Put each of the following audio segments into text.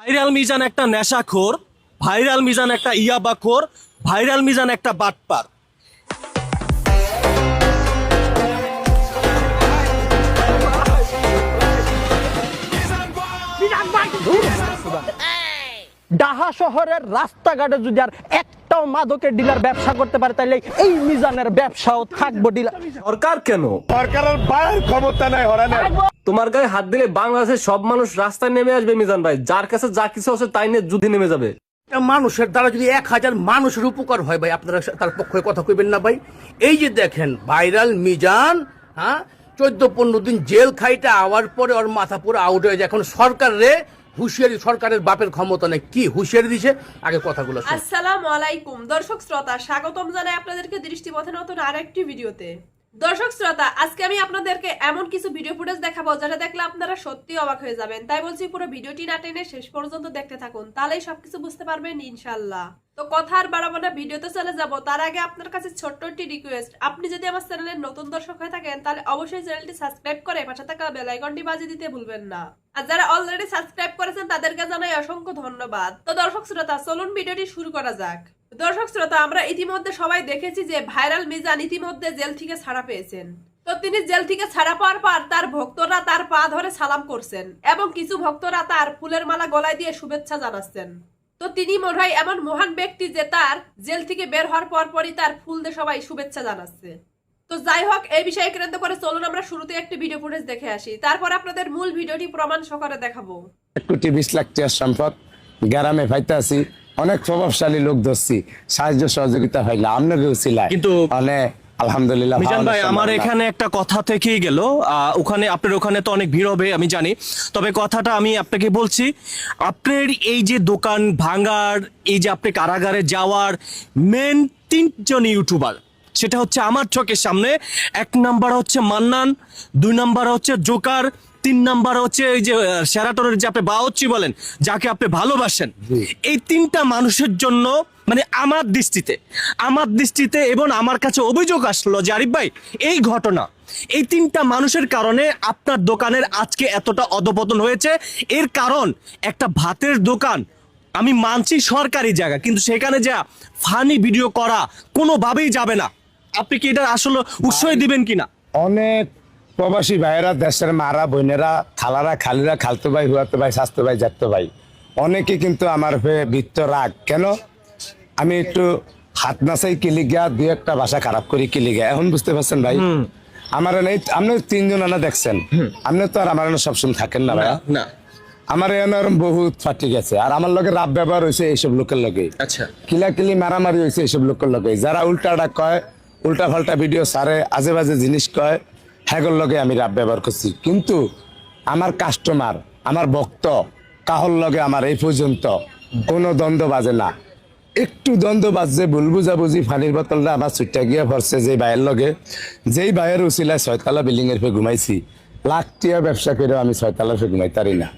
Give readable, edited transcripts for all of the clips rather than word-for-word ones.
Viral Mizan একটা নেশাখোর, viral Mizan একটা ইয়াবাখোর, viral Mizan একটা বাটপার। ঢাকা শহরের রাস্তাঘাটে যদি আর একটাও মাদকের ডিলার ব্যবসা করতে পারে তাহলে এই মিজানের ব্যবসাও থাকবো। ডিলার সরকার কেন? সরকারের বাইরের ক্ষমতা নাই হরানে। তোমার গায়ে হাত দিলে বাংলাদেশের সব মানুষ রাস্তায় নেমে আসবে মিজান ভাই, যার কাছে যা কিছু আছে তাই নিয়ে যুদ্ধে নেমে যাবে। মানুষের দ্বারা যদি 1000 মানুষের উপকার হয় ভাই, আপনারা তার পক্ষে কথা কইবেন না ভাই? এই যে দেখেন ভাইরাল মিজান, হ্যাঁ 14-15 দিন জেল খাইটা আওয়ার পরে ওর মাথা পুরো আউট হয়ে যায়। এখন সরকার রে হুঁশিয়ারি, সরকারের বাপের ক্ষমতা নেই, কি হুঁশিয়ারি দিছে আগে কথাগুলো শুনুন। আসসালামু আলাইকুম দর্শক শ্রোতা, স্বাগতম জানাই আপনাদেরকে দৃষ্টিপথে নতুন আরেকটি ভিডিওতে। দর্শক শ্রোতা, আজকে আমি আপনাদেরকে এমন কিছু ভিডিও ফুটেজ দেখাবো যেটা দেখলে আপনারা সত্যি অবাক হয়ে যাবেন। তাই বলছি পুরো ভিডিওটি না টেনে শেষ পর্যন্ত দেখতে থাকুন, তাহলেই সবকিছু বুঝতে পারবেন ইনশাআল্লাহ। তো কথা আর বাড়াবো না, ভিডিওতে চলে যাব। তার আগে আপনার কাছে ছোট্ট একটি রিকোয়েস্ট, আপনি যদি আমার চ্যানেলের নতুন দর্শক হয়ে থাকেন তাহলে অবশ্যই চ্যানেলটি সাবস্ক্রাইব করে পাশে থাকা বেল আইকনটি বাজিয়ে দিতে ভুলবেন না। আর যারা অলরেডি সাবস্ক্রাইব করেছেন তাদেরকে জানাই অসংখ্য ধন্যবাদ। তো দর্শক শ্রোতা, চলুন ভিডিওটি শুরু করা যাক। দর্শক শ্রোতা, আমরা ইতিমধ্যে সবাই দেখেছি যে ভাইরাল মিজান ইতিমধ্যে জেল থেকে ছাড়া পেয়েছেন। তো তিনি জেল থেকে ছাড়া পাওয়ার পর তার ভক্তরা তার পা ধরে সালাম করছেন এবং কিছু ভক্তরা তার ফুলের মালা গলায় দিয়ে শুভেচ্ছা জানাচ্ছেন। তো তিনি মনে হয় এমন মহান ব্যক্তি যে তার জেল থেকে বের হওয়ার পরই তার ফুল দিয়ে সবাই শুভেচ্ছা জানাচ্ছে। তো যাই হোক, এই বিষয়ে কেন্দ্র করে চলুন আমরা শুরুতে একটি ভিডিও ফুটেজ দেখে আসি, তারপর আপনাদের মূল ভিডিওটি প্রমাণ সহকারে দেখাবো। 1 লাখ টাকার সম্পদ গ্রামে পাইতে আছি, অনেক প্রভাবশালী লোক ধরছি, সাহায্য সহযোগিতা হইলে আপনাকে উচিলায় কিন্তু অনেক আলহামদুলিল্লাহ। মিজান ভাই, আমার এখানে একটা কথা থেকেই গেল। ওখানে আপনার ওখানে তো অনেক ভিড় হবে আমি জানি, তবে কথাটা আমি আপনাকে বলছি, আপনার এই যে দোকান ভাঙার, এই যে আপনি কারাগারে যাওয়ার মেন 3জন ইউটিউবার, সেটা হচ্ছে আমার চোখের সামনে। 1 নাম্বার হচ্ছে মান্নান, 2 নাম্বার হচ্ছে জোকার, 3 নাম্বার হচ্ছে এই যে সেরাটনের যে আপনি বাউচ্চি বলেন, যাকে আপনি ভালোবাসেন। এই 3টা মানুষের জন্য মানে আমার দৃষ্টিতে এবং আমার কাছে অভিযোগ আসলো যে আরিফ ভাই, এই ঘটনা এই 3টা মানুষের কারণে আপনার দোকানের আজকে এতটা অধপতন হয়েছে। এর কারণ একটা ভাতের দোকান, আমি মানছি সরকারি জায়গা, কিন্তু সেখানে যা ফানি ভিডিও করা কোনোভাবেই যাবে না। আপনি কি এটা আসলে উৎসাহ দিবেন কিনা? অনেক প্রবাসী ভাইয়েরা, দেশের মারা বোনেরা, খালারা খালিরা, খালতো ভাই, হুয়াতো ভাই, স্বাস্থ্য ভাই, জাতো ভাই, অনেকে কিন্তু আমার বৃত্ত রাগ কেন, আমি একটু হাত নাচাই কিলিগা, 2-1টা ভাষা খারাপ করি কিলিগা, এখন বুঝতে পারছেন ভাই? আমার নেই, আপনি 3জন আনা দেখছেন, আপনি তো আর আমার সবসময় থাকেন না ভাই। না, আমার এনার বহুত ফাটি গেছে, আর আমার লগে রাব ব্যবহার হয়েছে এইসব লোকের লগে। আচ্ছা, কিলাকিলি মারামারি হয়েছে এইসব লোকের লগে, যারা উল্টাটা কয়, উল্টা ফাল্টা ভিডিও সারে, আজে বাজে জিনিস কয়, হ্যাগর লগে আমি রাব ব্যবহার করছি। কিন্তু আমার কাস্টমার, আমার ভক্ত কাহর লগে আমার এই পর্যন্ত কোনো দ্বন্দ্ব বাজে না। একটু দ্বন্দ্ব বাজছে, ভুল বুঝাবুঝি, ফানির বোতলটা আমার ছুটটা গিয়ে ভরছে যে ভাইয়ের লগে, যেই ভাইয়ের উচিলায় 6তলা বিল্ডিং এর ফে ঘুমাইছি, লাখ টাকা ব্যবসা করেও আমি 6তলার ফে ঘুমাইতারি না।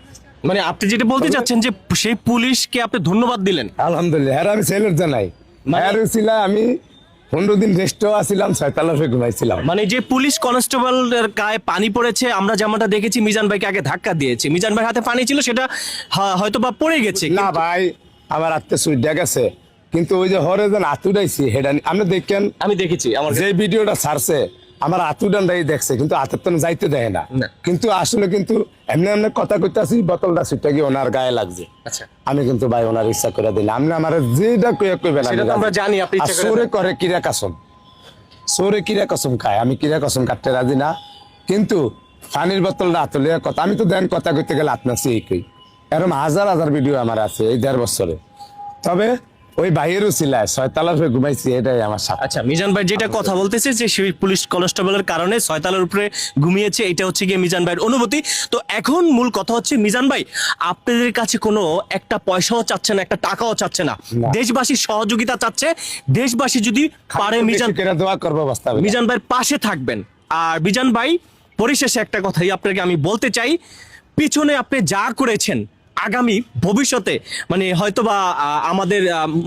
মানে আপনি যেটা বলতে চাচ্ছেন যে সেই পুলিশকে আপনি ধন্যবাদ দিলেন? আলহামদুলিল্লাহ, হ্যাঁ আমি সেলুট জানাই। হ্যাঁ উচিলায় আমি 15 দিন রেস্টও আসছিলাম, 6তলার ফে ঘুমাইছিলাম। মানে যে পুলিশ কনস্টেবলের গায়ে পানি পড়েছে, আমরা যেমনটা দেখেছি মিজান ভাইকে আগে ধাক্কা দিয়েছে, মিজান ভাইয়ের হাতে পানি ছিল, সেটা হয়তো বা পড়ে গেছে। না ভাই, আমার আত্মে সুইডা গেছে, কিন্তু ওই যে হরে যেন আতুডাইছি হেডা আপনি দেখেন, আমি দেখেছি আমার যে ভিডিওটা ছাড়ছে আমার আতুডান্ডাই দেখছে, কিন্তু হাতের তো যাইতে দেয় না। কিন্তু আসলে কিন্তু এমনি এমনি কথা কইতে আসি, বোতলটা সুইটা গিয়ে ওনার গায়ে লাগছে। আচ্ছা, আমি কিন্তু ভাই ওনার ইচ্ছা করে দিলাম, আপনি আমার যেটা কইবেন আমরা জানি আপনি ইচ্ছা করে। সোরে করে কিরা কাসম, সোরে কিরা কসম খায়, আমি কিরা কসম কাটতে রাজি না। কিন্তু পানির বোতলটা আতলে কথা, আমি তো দেন কথা কইতে গেলে আপনার এই কই, এরকম হাজার হাজার ভিডিও আমার আছে এই 1.5 বছরে। তবে ওই বাইরেও ছিলায় 6তলার উপরে ঘুমাইছি, এটাই আমার সাথে। আচ্ছা, মিজান ভাই যেটা কথা বলতেছে যে সেই পুলিশ কনস্টেবলের কারণে 6তলার উপরে ঘুমিয়েছে, এটা হচ্ছে গিয়ে মিজান ভাইয়ের অনুভূতি। তো এখন মূল কথা হচ্ছে মিজান ভাই, আপনাদের কাছে কোনো একটা পয়সাও চাচ্ছে না, একটা টাকাও চাচ্ছে না, দেশবাসীর সহযোগিতা চাচ্ছে। দেশবাসী যদি পারে দোয়া করবো, মিজান ভাইয়ের পাশে থাকবেন। আর মিজান ভাই, পরিশেষে একটা কথাই আপনাকে আমি বলতে চাই, পিছনে আপনি যা করেছেন আগামী ভবিষ্যতে মানে হয়তোবা আমাদের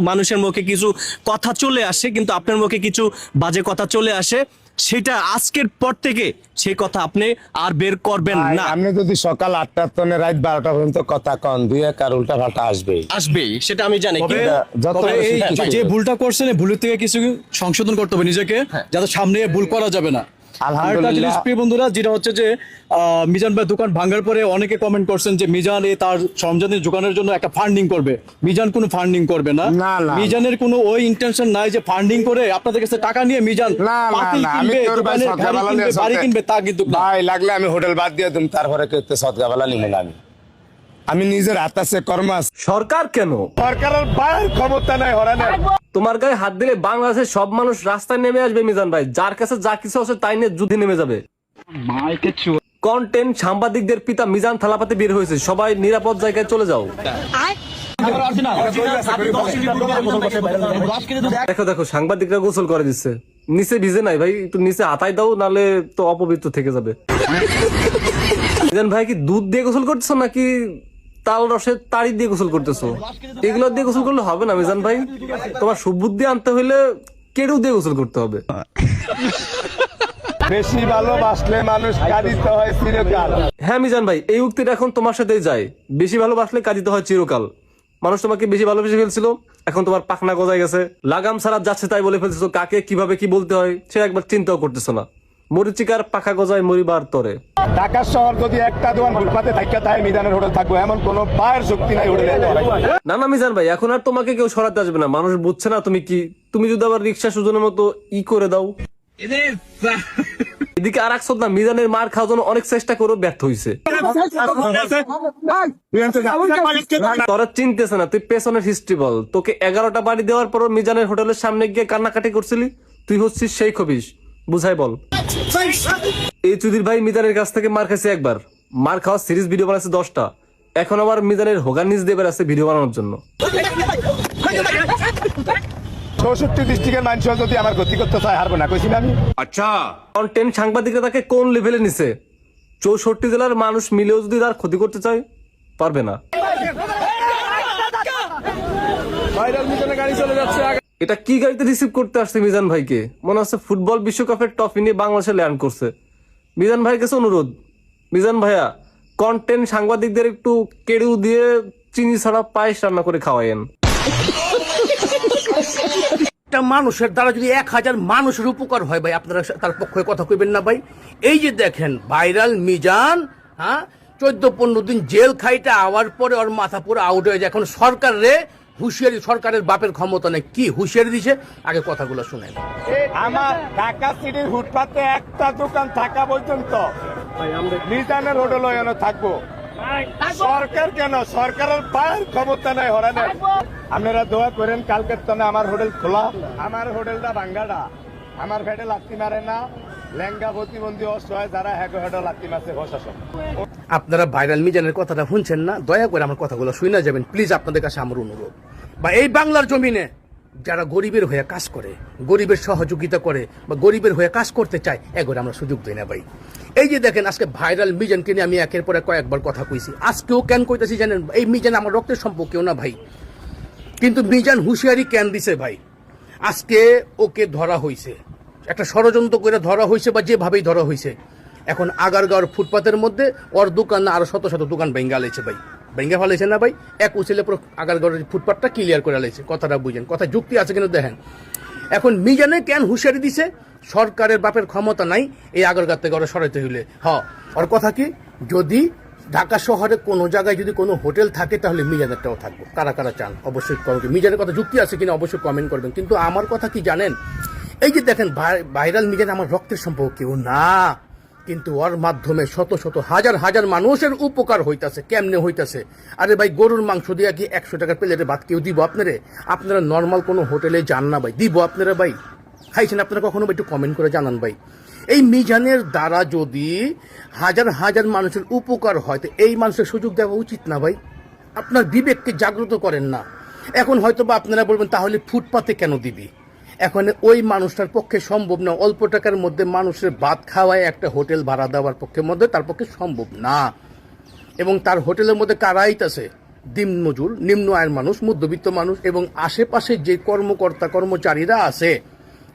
মানুষের মুখে কিছু কথা চলে আসে, কিন্তু আপনার মুখে কিছু বাজে কথা চলে আসে, সেটা আজকের পর থেকে সেই কথা আপনি আর বের করবেন ভাই, না। আপনি যদি সকাল 8টার তনে রাত 12টা পর্যন্ত কথা কন, দুই এক আর উল্টা পাল্টা আসবেই। আসবেই, সেটা আমি জানি। তবে যত তবে এই শিক্ষিত যে হইবে। ভুলটা করছেন এই ভুলের থেকে কিছু সংশোধন করতে হবে নিজেকে, যাতে সামনে ভুল করা যাবে না। আরেকটা জিনিস প্রিয় বন্ধুরা, যেটা হচ্ছে যে মিজান ভাই দোকান ভাঙার পরে অনেকে কমেন্ট করছেন যে মিজান তার সরঞ্জামের দোকানের জন্য একটা ফান্ডিং করবে। মিজান কোনো ফান্ডিং করবে না। না, না। মিজানের কোনো ওই ইন্টেনশন নাই যে ফান্ডিং করে আপনাদের কাছে টাকা নিয়ে মিজান না, না, পাতিল না, আমি কিনবে, তোর ভাই দোকানের সদগাবালা গাড়ি কিনবে, নিয়ে বাড়ি সদগা- কিনবে, তা কিন্তু না। ভাই লাগলে আমি হোটেল বাদ দিয়ে দিম, তারপরে কেউ সদগাবেলা নিব না। আমি নিজের হাত আছে, কর্ম আছে। সরকার কেন? সরকারের বাইর ক্ষমতা নাই হরানের। তোমার গায়ে হাত দিলে বাংলাদেশের সব মানুষ রাস্তায় নেমে আসবে মিজান ভাই, যার কাছে যা কিছু আছে তাই নিয়ে যুদ্ধে নেমে যাবে। কন্টেন্ট সাংবাদিকদের পিতা মিজান থালাপাতে বের হয়েছে, সবাই নিরাপদ জায়গায় চলে যাও। দেখো দেখো সাংবাদিকরা গোসল করে দিচ্ছে, নিচে ভিজে নাই ভাই, একটু নিচে হাতায় দাও, নালে তো অপবিত্র থেকে যাবে। মিজান ভাই কি দুধ দিয়ে গোসল করতেছো নাকি তাল রসের তাড়ি দিয়ে গোসল করতেছো? এগুলো দিয়ে গোসল করলে হবে না মিজান ভাই, তোমার সুবুদ্ধি আনতে হইলে কেড়ু দিয়ে গোসল করতে হবে। বেশি ভালোবাসলে মানুষ কাঁদিতে হয় চিরকাল। হ্যাঁ মিজান ভাই, এই উক্তিটা এখন তোমার সাথেই যায়। বেশি ভালোবাসলে কাঁদিতে হয় চিরকাল। মানুষ তোমাকে বেশি ভালোবেসে ফেলছিল, এখন তোমার পাখনা গজায় গেছে, লাগাম ছাড়া যাচ্ছে তাই বলে ফেলছো। কাকে কিভাবে কি বলতে হয় সে একবার চিন্তাও করতেছো না। মরিচিকার পাখা গজায় মরিবার তরে। ঢাকা শহর যদি একটা দোকান ফুটপাতে থাকা থাকে, মিজানের হোটেল থাকবো, এমন কোন পায়ের শক্তি নাই হোটেলে। না না মিজান ভাই, এখন আর তোমাকে কেউ সরাতে আসবে না, মানুষ বুঝছে না তুমি কি। তুমি যদি আবার রিক্সা সুজনের মতো করে দাও। এদিকে আর এক না, মিজানের মার খাওয়ার জন্য অনেক চেষ্টা করেও ব্যর্থ হয়েছে। তোরা চিনতেছে না, তুই পেছনের হিস্ট্রি বল। তোকে 11টা বাড়ি দেওয়ার পর মিজানের হোটেলের সামনে গিয়ে কান্নাকাটি করছিলি, তুই হচ্ছিস সেই খবিস, বুঝাই বল। এই চুদির ভাই মিজানের কাছ থেকে মার খাইছে একবার, মার খাওয়া সিরিজ ভিডিও বানাচ্ছে 10টা, এখন আবার মিজানের হোগার নিচ দিয়ে বেড়াচ্ছে ভিডিও বানানোর জন্য। 64 ডিস্ট্রিক্টের মানুষ যদি আমার ক্ষতি করতে চায়, হারবো না, কইছি না আমি। কন্টেন্ট সাংবাদিকরা তাকে কোন লেভেলে নিছে? 64 জেলার মানুষ মিলেও যদি তার ক্ষতি করতে চায়, পারবে না। এটা কি গাড়িতে রিসিভ করতে আসছে মিজান ভাইকে? মনে হচ্ছে ফুটবল বিশ্বকাপের ট্রফি নিয়ে বাংলাদেশে ল্যান্ড করছে। মিজান ভাইয়ের কাছে অনুরোধ, মিজান ভাইয়া কন্টেন্ট সাংবাদিকদের একটু কেড়ু দিয়ে চিনি ছাড়া পায়েস রান্না করে খাওয়াইন। একটা মানুষের দ্বারা যদি 1000 মানুষের উপকার হয় ভাই, আপনারা তার পক্ষে কথা কইবেন না ভাই? এই যে দেখেন ভাইরাল মিজান, হ্যাঁ 14-15 দিন জেল খাইটা আওয়ার পরে ওর মাথা পুরো আউট হয়ে যায়। এখন সরকারে হুঁশিয়ারি, সরকারের বাপের ক্ষমতা নেই, কি হুঁশিয়ারি দিছে আগে কথাগুলো শুনেন। আমার ঢাকা সিটির ফুটপাতে একটা দোকান থাকা পর্যন্ত মিজানের হোটেল এনে থাকবো। সরকার কেন? সরকারের পায়ের ক্ষমতা নাই হরানের। আপনারা দোয়া করেন কালকের তনে আমার হোটেল খোলা, আমার হোটেলটা ভাঙ্গাটা, আমার ফেটে লাত্তি মারে না, লেঙ্গা প্রতিবন্ধী অসহায় যারা হ্যাঁ হেঁটে লাত্তি মারছে প্রশাসন। আপনারা ভাইরাল মিজানের কথাটা শুনছেন না? দয়া করে আমার কথাগুলো শুনে যাবেন প্লিজ, আপনাদের কাছে আমার অনুরোধ। বা এই বাংলার জমিনে যারা গরিবের হয়ে কাজ করে, গরিবের সহযোগিতা করে বা গরিবের হয়ে কাজ করতে চায়, এগোরে আমরা সুযোগ দিই না ভাই। এই যে দেখেন আজকে ভাইরাল মিজানকে নিয়ে আমি একের পরে কয়েকবার কথা কইছি, আজকেও কেন কইতেছি জানেন? এই মিজান আমার রক্তের সম্পর্কেও না ভাই, কিন্তু মিজান হুঁশিয়ারি কেন দিছে ভাই? আজকে ওকে ধরা হয়েছে, একটা ষড়যন্ত্র করে ধরা হয়েছে বা যেভাবেই ধরা হয়েছে। এখন আগারগাঁওর ফুটপাতের মধ্যে ওর দোকান না আরো শত শত দোকান ভেঙ্গা লাইছে ভাই, ভেঙ্গা ফেলাইছে না ভাই? এক উচিলে পুরো আগারগাঁওয়ের ফুটপাতটা ক্লিয়ার করে লাইছে। কথাটা বুঝেন, কথা যুক্তি আছে কিন্তু দেখেন। এখন মিজানে কেন হুঁশিয়ারি দিছে? সরকারের বাপের ক্ষমতা নাই এই আগারগাঁও থেকে ওরা সরাইতে হইলে। ওর কথা কি, যদি ঢাকা শহরে কোনো জায়গায় যদি কোনো হোটেল থাকে তাহলে মিজানেরটাও থাকবো। কারা কারা চান অবশ্যই কমেন্ট। মিজানের কথা যুক্তি আছে কিনা অবশ্যই কমেন্ট করবেন। কিন্তু আমার কথা কি জানেন, এই যে দেখেন ভাইরাল মিজান আমার রক্তের সম্পর্ক কেউ না, কিন্তু ওর মাধ্যমে শত শত হাজার হাজার মানুষের উপকার হইতাছে। কেমনে হইতাছে? আরে ভাই, গরুর মাংস দিয়ে কি 100 টাকার প্লেটে ভাত কেউ দিব আপনারে? আপনারা নর্মাল কোনো হোটেলে যান না ভাই, দিব আপনারা ভাই? খাইছেন আপনারা কখনো? একটু কমেন্ট করে জানান ভাই। এই মিজানের দ্বারা যদি হাজার হাজার মানুষের উপকার হয়, তো এই মানুষের সুযোগ দেওয়া উচিত না ভাই? আপনার বিবেককে জাগ্রত করেন না। এখন হয়তো বা আপনারা বলবেন তাহলে ফুটপাতে কেন দিবি? এখন ওই মানুষটার পক্ষে সম্ভব না, অল্প টাকার মধ্যে মানুষের ভাত খাওয়ায় একটা হোটেল ভাড়া দেওয়ার পক্ষে মধ্যে তার পক্ষে সম্ভব না। এবং তার হোটেলের মধ্যে কারা আইতাছে? দিনমজুর, নিম্ন আয়ের মানুষ, মধ্যবিত্ত মানুষ এবং আশেপাশে যে কর্মকর্তা কর্মচারীরা আছে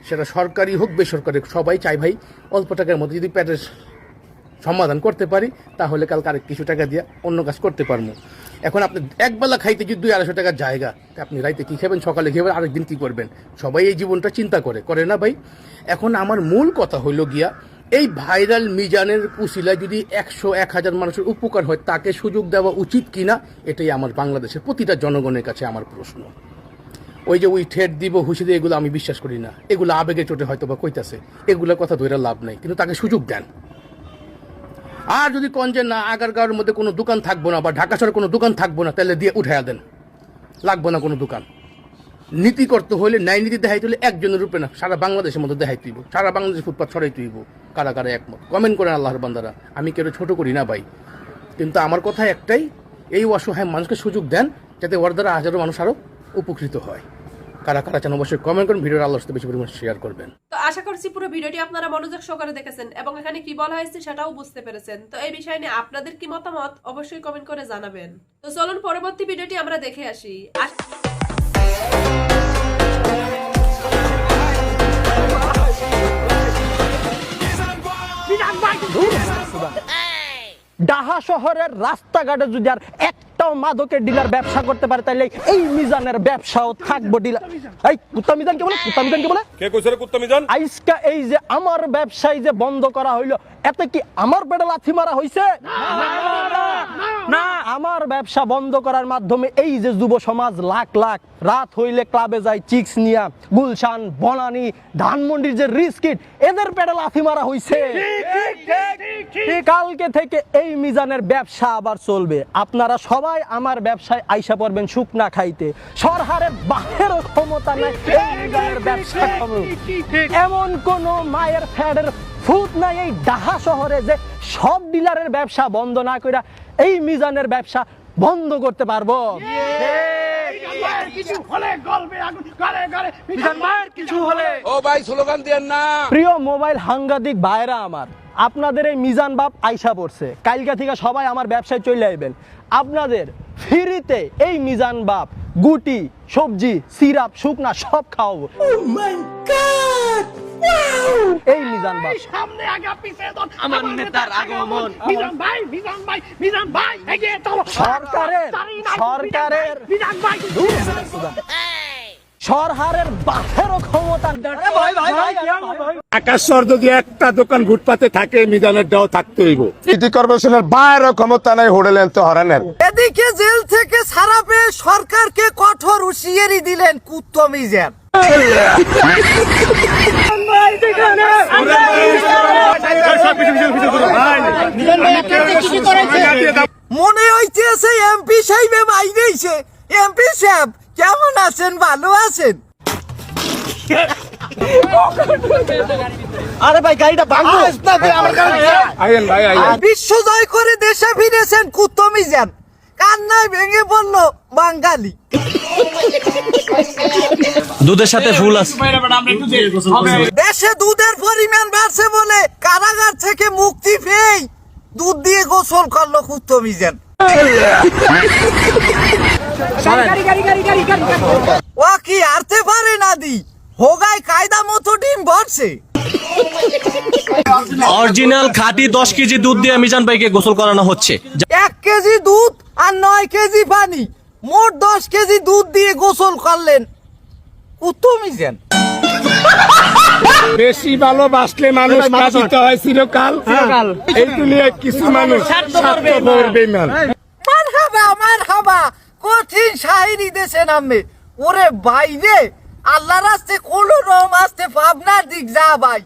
সেটা সরকারি হোক বেসরকারি, সবাই চাই ভাই অল্প টাকার মধ্যে যদি পেটের সমাধান করতে পারি তাহলে কালকে আরেক কিছু টাকা দিয়ে অন্য কাজ করতে পারবো। এখন আপনি একবেলা খাইতে যদি 200-250 টাকার জায়গা, আপনি রাইতে কী খাবেন, সকালে খাবেন, আরেকদিন কী করবেন, সবাই এই জীবনটা চিন্তা করে না ভাই? এখন আমার মূল কথা হইল গিয়া, এই ভাইরাল মিজানের উসিলায় যদি 100-1000 মানুষের উপকার হয়, তাকে সুযোগ দেওয়া উচিত কিনা, এটাই আমার বাংলাদেশের প্রতিটা জনগণের কাছে আমার প্রশ্ন। ওই যে ওই ঠেট দিব হুঁশি দিয়ে, এগুলো আমি বিশ্বাস করি না, এগুলো আবেগে চোটে হয়তো বা কইতাছে, এগুলোর কথা ধরে লাভ নাই, কিন্তু তাকে সুযোগ দেন। আর যদি কোন যে না আগারগাঁওয়ের মধ্যে কোনো দোকান থাকবো না বা ঢাকা শহরে কোনো দোকান থাকবো না, তাহলে দিয়ে উঠাইয়া দেন, লাগবো না কোনো দোকান। নীতি করতে হলে, ন্যায় নীতি দেখাইতে হলে একজনের রূপে না, সারা বাংলাদেশের মধ্যে দেখাই তুইব, সারা বাংলাদেশ ফুটপাথ ছড়াই তুইব। কারা কারা একমত কমেন্ট করেন আল্লাহর বান্দারা, আমি কেউ ছোট করি না ভাই, কিন্তু আমার কথা একটাই, এই অসহায় মানুষকে সুযোগ দেন যাতে ওর দ্বারা হাজারো মানুষ আরো উপকৃত হয়। কারা কারা চান অবশ্যই কমেন্ট করুন, ভিডিওর আল্লাহর সাথে বেশি পরিমাণ শেয়ার করবেন। তো আশা করছি পুরো ভিডিওটি আপনারা মনোযোগ সহকারে দেখেছেন এবং এখানে কি বলা হয়েছে সেটাও বুঝতে পেরেছেন। তো এই বিষয় নিয়ে আপনাদের কি মতামত অবশ্যই কমেন্ট করে জানাবেন। তো চলুন পরবর্তী ভিডিওটি আমরা দেখে আসি। ঢাকা শহরের রাস্তাঘাটে যদি আর একটাও মাদকের ডিলার ব্যবসা করতে পারে, তাহলে এই মিজানের ব্যবসাও থাকবো। ডিলার এই কুত্তা মিজান কে বলে? কুত্তা মিজান কে বলে? কে কইছে রে কুত্তা মিজান? আইসকা এই যে আমার ব্যবসায় যে বন্ধ করা হইলো, এতে কি আমার পেটে লাথি মারা হইছে? না, আমার ব্যবসা বন্ধ করার মাধ্যমে এই যে যুব সমাজ লাখ লাখ রাত হইলে ক্লাবে যায় চিক্স নিয়া, গুলশান, বনানী, ধানমন্ডির যে রিস্কিট, এদের পেটে লাথি মারা হইছে। কালকে থেকে এই মিজানের ব্যবসা আবার চলবে। আপনারা সবাই আমার ব্যবসায় আইসা পড়বেন শুকনা খাইতে। সরকারের বাহেরও ক্ষমতা নাই এই মিজানের ব্যবসা কমানোর। এমন কোন মায়ের ফ্যাডের ফুট নাই এই ঢাকা শহরে যে সব ডিলারের ব্যবসা বন্ধ না কইরা এই মিজানের ব্যবসা বন্ধ করতে পারবো। প্রিয় মোবাইল সাংবাদিক ভাইরা আমার, আপনাদের এই মিজান বাপ আইসা পড়ছে, কালকা থেকে সবাই আমার ব্যবসায় চলে আইবেন। আপনাদের ফ্রিতে এই মিজান বাপ গুটি, সবজি, সিরাপ, শুকনা সব খাওয়াবো। এই মিজান বাপ সামনে আগা পিছে আমার নেতার আগমন। মিজান ভাই, মিজান ভাই, মিজান ভাই এগিয়ে চলো। সরকারের সরকারের বাপেরও ক্ষমতা। আকাশ শহর যদি একটা দোকান ফুটপাতে থাকে, মিজানের দাও থাকতে হইব। সিটি কর্পোরেশনের বাইরেও ক্ষমতা নাই হোটেল এনতে হরানের। এদিকে জেল থেকে ছাড়া পেয়ে সরকারকে কঠোর হুঁশিয়ারি দিলেন কুত্তো মিজান। মনে হইতেছে এমপি সাহেব বাইরেছে। এমপি সাহেব কেমন আছেন? ভালো আছেন? আরে ভাই গাড়িটা ভাঙবো। আইয়েন ভাই, আইয়েন। বিশ্ব জয় করে দেশে ফিরেছেন কুত্তো মিজান, কান্নায় ভেঙে পড়ল বাঙালি। দুধের সাথে ফুল আছে। দেশে দুধের পরিমাণ বাড়ছে বলে কারাগার থেকে মুক্তি পেয়ে দুধ দিয়ে গোসল করলো কুত্তো মিজান। ও কি হারতে পারে না দি, হোগায় কায়দা মতো ডিম ভরছে। অরিজিনাল খাঁটি 10 কেজি দুধ দিয়ে মিজান ভাইকে গোসল করানো হচ্ছে। 1 কেজি দুধ আর 9 কেজি পানি, মোট 10 কেজি দুধ দিয়ে গোসল করলেন কুত্তো মিজান। বেশি ভালোবাসলে মানুষ কাঁদিতে হয় চিরকাল। এই দুনিয়ায় কিছু মানুষ স্বার্থপর বেঈমান। মারহাবা কঠিন শায়রি দেশে নামে। ওরে বাইরে আল্লাহ রাস্তে কোন রকম আসতে ভাবনার দিক যা ভাই।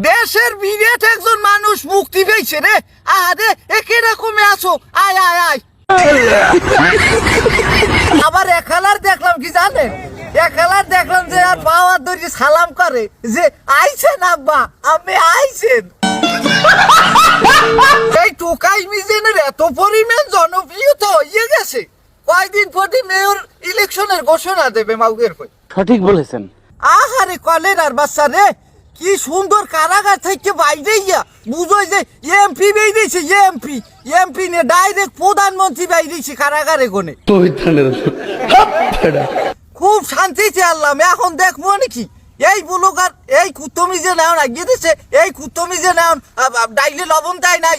দেশের বিরাট একজন মানুষ মুক্তি পেয়েছে রে। আরে একে রকমে আসো, আয় আয় আয়। আবার একালার দেখলাম কি জানেন, একালার দেখলাম যে আর বাবার দড়ি সালাম করে যে আইছেন আব্বা, আমি আইছেন। এই টোকাই মিজানের এত পরিমাণ জনপ্রিয়তা হয়ে গেছে, কয়দিন পরে মেয়র ইলেকশনের ঘোষণা দেবে মাউগের কই। সঠিক বলেছেন। আহারে কলেরার বাচ্চা রে, কি সুন্দর কারাগার থেকে বাইরে গিয়া বুঝোই যে এমপি বেরিয়েছে। এমপি নে ডাইরেক্ট প্রধানমন্ত্রী বাইরেছে কারাগারে গনে। খুব খুব শান্তিতে আনলাম, এখন দেখবো নাকি এই ব্লগার এই কুত্তমি যে নেন আগিয়ে দিছে, এই কুত্তমি যে নেন ডাইলে লবণ দেয় নাই।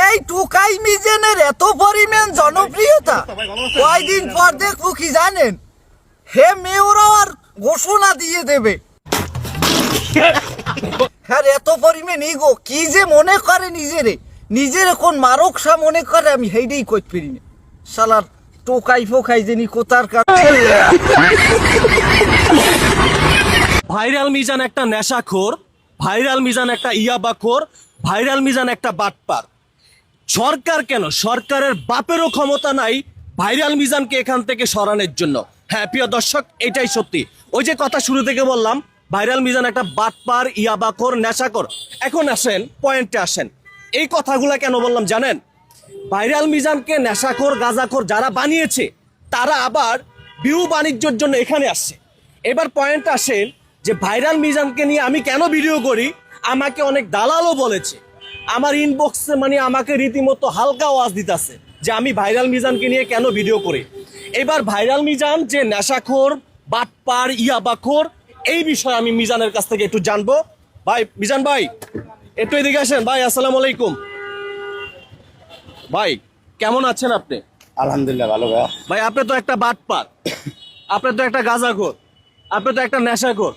এই টুকাই মিজেনের এত পরিমাণ জনপ্রিয়তা, কয়দিন পর দেখবো কি জানেন, হে মেয়রাও আর ঘোষণা দিয়ে দেবে। হ্যাঁ, এত পরিমাণ ইগো, কি যে মনে করে নিজের কোন মারকসা মনে করে, আমি হেইটাই কইতে পারি না। শালার টোকাই ফোকাই জেনি কোতার ভাইরাল মিজান একটা নেশাখোর, ভাইরাল মিজান একটা ইয়াবাখোর, ভাইরাল মিজান একটা বাটপার। সরকার কেন, সরকারের বাপেরও ক্ষমতা নাই ভাইরাল মিজানকে এখান থেকে সরানোর জন্য। হ্যাঁ প্রিয় দর্শক, এটাই সত্যি। ওই যে কথা শুরু থেকে বললাম, ভাইরাল মিজান একটা বাটপার, ইয়াবাখোর, নেশাখোর। এখন আসেন পয়েন্টে আসেন, এই কথাগুলা কেন বললাম জানেন? ভাইরাল মিজানকে নেশাখোর, গাঁজাখোর যারা বানিয়েছে তারা আবার ভিউ বাণিজ্যের জন্য এখানে আসছে। এবার পয়েন্ট আসেন যে ভাইরাল মিজানকে নিয়ে আমি কেন ভিডিও করি, আমাকে অনেক দালালও বলেছে, আমার ইনবক্সে মানে আমাকে রীতিমতো হালকা আওয়াজ দিতেছে যে আমি ভাইরাল মিজানকে নিয়ে কেন ভিডিও করি। এবার ভাইরাল মিজান যে নেশাখোর, বাটপার, ইয়াবাখোর, এই বিষয়ে আমি মিজানের কাছ থেকে একটু জানবো। ভাই মিজান ভাই একটু এদিকে আসেন। ভাই আসসালামু আলাইকুম। ভাই কেমন আছেন আপনি? আলহামদুলিল্লাহ ভালো ভাইয়া। ভাই আপনি তো একটা বাটপার, আপনি তো একটা গাঁজাখোর, আপনি তো একটা নেশাখোর।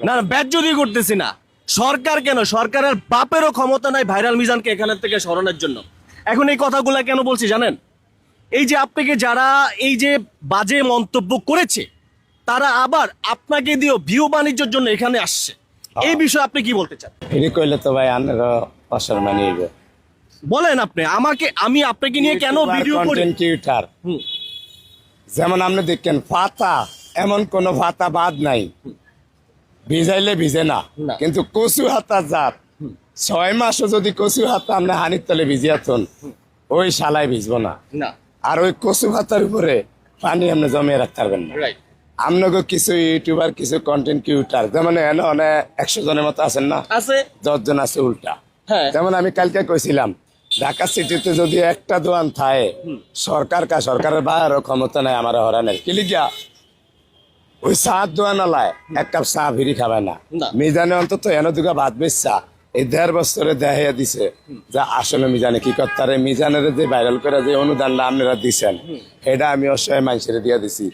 না ব্যাট যদি করতেছি না, সরকার কেন, সরকারের বাপেরও ক্ষমতা নাই ভাইরাল মিজানকে এখান থেকে সরানোর জন্য। এখন এই কথাগুলা কেন বলছি জানেন? এই যে আপনাকে যারা এই যে বাজে মন্তব্য করেছে, তারা আবার আপনাকে দিয়েও ভিউ বাণিজ্যের জন্য এখানে আসছে। এই বিষয়ে আপনি কি বলতে চান? ফিরি কইলে তো ভাই আনেরও অসম্মানী হইবে। বলেন আপনি আমাকে, আমি আপনাকে নিয়ে কেন ভিডিও করি? কন্টেন্ট ক্রিয়েটর যেমন আপনি দেখেন, ফাতা এমন কোন ফাতা বাদ নাই, ভিজাইলে ভিজে না। কিন্তু কচু হাতা জাত 6 মাসও যদি কচু হাতা আপনি হানির তলে ভিজিয়া থন, ওই শালাই ভিজবো না। না, আর ওই কচু হাতার উপরে পানি আপনি জমিয়ে রাখতে পারবেন না। রাইট। আপনাকে কিছু ইউটিউবার, কিছু কন্টেন্ট ক্রিয়েটর যেমন এনে অনেক 100 জনের মতো আছেন না, আছে 10 জন আছে উল্টা। হ্যাঁ। যেমন আমি কালকে কইছিলাম, ঢাকা সিটিতে যদি একটা দোকান থাকে, সরকারের বাইরেও ক্ষমতা নাই আমার হরানের। কি লিখিয়া ওই চার দোকান আলায় এক কাপ চা ভিড়ি খাবে না। মিজানে অন্তত এনে দুগা ভাত বেচা এই 1.5 বছরে দেখাইয়া দিছে যে আসলে মিজানে কি করতে। মিজানের যে ভাইরাল করে যে অনুদানটা আপনারা দিচ্ছেন, এটা আমি অসহায় মানুষের দিয়ে দিছি।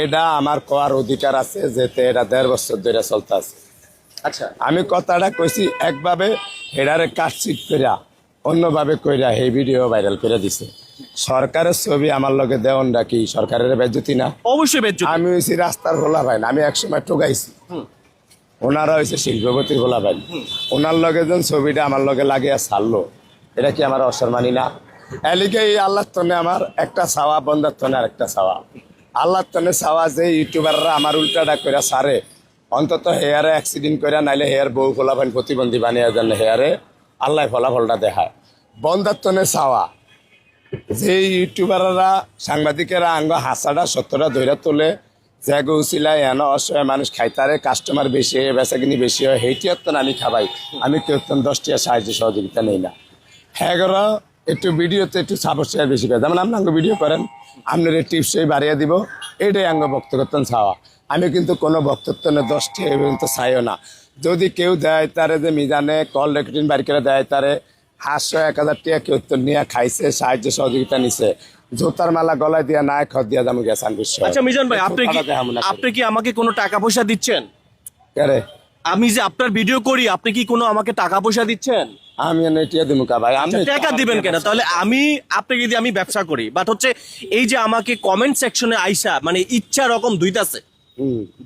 এটা আমার কোয়ার অধিকার আছে, যেতে এটা 1.5 বছর ধরে চলতে আছে। আচ্ছা, আমি কথাটা কইছি একভাবে, এটারে কাটছিট কইরা অন্যভাবে কইরা এই ভিডিও ভাইরাল করে দিছে। সরকারের ছবি আমার লগে দেওয়ানটা কি সরকারের বেজ্জতি না? অবশ্যই বেজ্জতি। আমি হয়েছি রাস্তার ভোলা ভাই, আমি একসময় টোকাইছি। ওনারা হয়েছে শিল্পপতির ভোলা ভাই, ওনার লগে যখন ছবিটা আমার লগে লাগিয়ে ছাড়লো, এটা কি আমার অসম্মানী না? এলিকে এই আল্লাহর তনে আমার একটা ছাওয়া, বন্ধার তনে আর একটা ছাওয়া। আল্লাহর তনে ছাওয়া যে ইউটিউবাররা আমার উল্টাটা করে সারে, অন্তত হেয়ারে অ্যাক্সিডেন্ট করে, নাইলে হেয়ার বউ ফলাফল প্রতিবন্ধী বানিয়ে দেন, হেয়ারে আল্লাহ ফলাফলটা দেখায়। বন্ধার তনে ছাওয়া যে ইউটিউবাররা, সাংবাদিকেরা আঙ্গ হাসাটা সত্যটা ধৈর্য তোলে, যে গৌছিলা এন অসহায় মানুষ খাইতারে, কাস্টমার বেশি হয়, বেচাকিনি বেশি হয়, সেইটি অত্যন্ত আমি খাবাই। আমি কেউ 10 টাকা সাহায্য সহযোগিতা নেই না। হ্যাঁ একটু ভিডিওতে একটু সাবস্ক্রাইব বেশি করে, যেমন আপনি আঙ্গ ভিডিও করেন, আপনার টিপসই বাড়িয়ে দিব, এইটাই আঙ্গ বক্তব্য চাওয়া। আমি কিন্তু কোনো বক্তব্য 10 টাকা পর্যন্ত চাইও না। যদি কেউ দেয় তারে যে মিজানে কল রেকর্ডিং বাড়ি করে দেয় তারে 500-1000 টাকা কেউ তো নিয়ে খাইছে, সাহায্য সহযোগিতা নিছে, জোতার মালা গলায় দিয়া নাই খত দিয়া দাম গেছেন বিশ্ব। আচ্ছা মিজান ভাই, আপনি কি আমাকে কোনো টাকা পয়সা দিচ্ছেন? কেরে আমি যে আপনার ভিডিও করি, আপনি কি কোনো আমাকে টাকা পয়সা দিচ্ছেন? আমি নেটিয়া দিমু কা ভাই, আমি টাকা দিবেন কেন? তাহলে আমি আপনাকে দিয়ে আমি ব্যবসা করি, বাট হচ্ছে এই যে আমাকে কমেন্ট সেকশনে আইসা মানে ইচ্ছা রকম দুইটাছে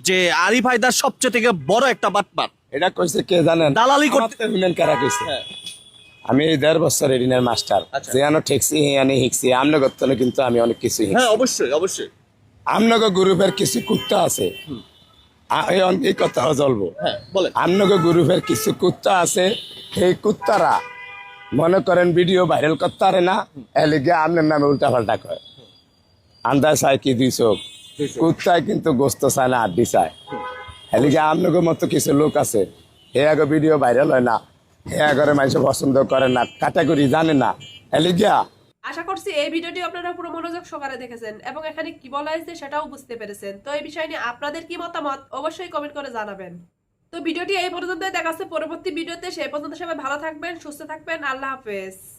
যে আরিফ হায়দার সবচেয়ে থেকে বড় একটা বাটপার। এটা কইছে কে জানেন? দালালি করতে কারা কইছে? আমি 1.5 বছর এডিনের মাস্টার, যে আনো ঠেকছি আনি হিকছি আমনে করতে, কিন্তু আমি অনেক কিছু হিকছি। হ্যাঁ অবশ্যই অবশ্যই। আমনগো গ্রুপের কিছু কুত্তা আছে, এই কথা জ্বলবো। হ্যাঁ বলেন। আমনগো গ্রুপের কিছু কুত্তা আছে, এই কুত্তারা মনে করেন ভিডিও ভাইরাল করতে পারে না, এলিগে আপনার নামে উল্টা পাল্টা কয়। আন্দাজ চায় কি 2 চোখ, কুত্তায় কিন্তু গোস্ত চায় না, আড্ডি চায়। এলিগে আমনগো মতো কিছু লোক আছে, হে আগে ভিডিও ভাইরাল হয় না, হে আগরে মানুষ পছন্দ করে না, ক্যাটাগরি জানে না, এলিগিয়া আশা করছি এই ভিডিওটি আপনারা পুরো মনোযোগ সহকারে দেখেছেন এবং এখানে কি বলা হয়েছে সেটাও বুঝতে পেরেছেন। তো এই বিষয় নিয়ে আপনাদের কি মতামত অবশ্যই কমেন্ট করে জানাবেন। তো ভিডিওটি এই পর্যন্তই, দেখা হচ্ছে পরবর্তী ভিডিওতে। সেই পর্যন্ত সবাই ভালো থাকবেন, সুস্থ থাকবেন। আল্লাহ হাফেজ।